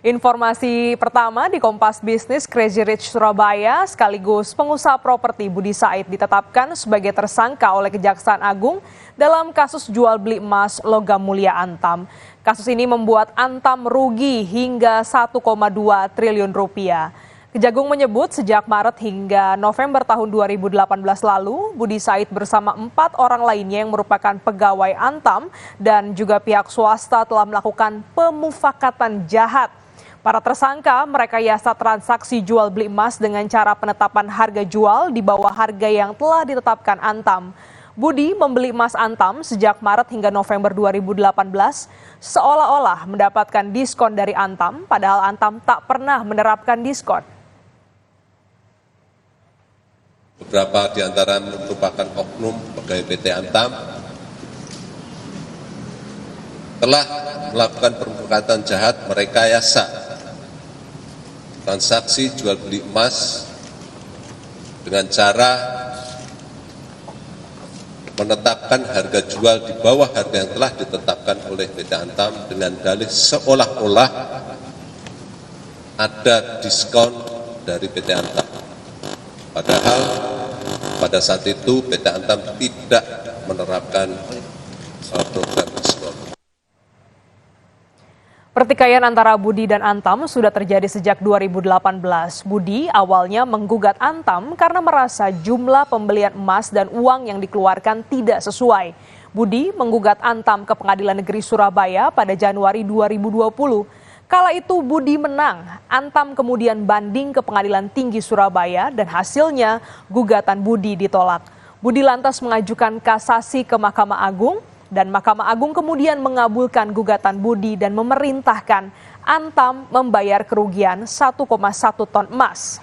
Informasi pertama di Kompas Bisnis, Crazy Rich Surabaya sekaligus pengusaha properti Budi Said ditetapkan sebagai tersangka oleh Kejaksaan Agung dalam kasus jual beli emas logam mulia Antam. Kasus ini membuat Antam rugi hingga 1,2 triliun rupiah. Kejagung menyebut sejak Maret hingga November tahun 2018 lalu, Budi Said bersama 4 orang lainnya yang merupakan pegawai Antam dan juga pihak swasta telah melakukan pemufakatan jahat. Para tersangka merekayasa transaksi jual beli emas dengan cara penetapan harga jual di bawah harga yang telah ditetapkan Antam. Budi membeli emas Antam sejak Maret hingga November 2018 seolah-olah mendapatkan diskon dari Antam, padahal Antam tak pernah menerapkan diskon. Beberapa di antara merupakan oknum pegawai PT Antam telah melakukan pemufakatan jahat merekayasa transaksi jual beli emas dengan cara menetapkan harga jual di bawah harga yang telah ditetapkan oleh PT Antam dengan dalih seolah-olah ada diskon dari PT Antam. Padahal pada saat itu PT Antam tidak menerapkan program diskon. Pertikaian antara Budi dan Antam sudah terjadi sejak 2018. Budi awalnya menggugat Antam karena merasa jumlah pembelian emas dan uang yang dikeluarkan tidak sesuai. Budi menggugat Antam ke Pengadilan Negeri Surabaya pada Januari 2020. Kala itu Budi menang, Antam kemudian banding ke Pengadilan Tinggi Surabaya dan hasilnya gugatan Budi ditolak. Budi lantas mengajukan kasasi ke Mahkamah Agung dan Mahkamah Agung kemudian mengabulkan gugatan Budi dan memerintahkan Antam membayar kerugian 1,1 ton emas.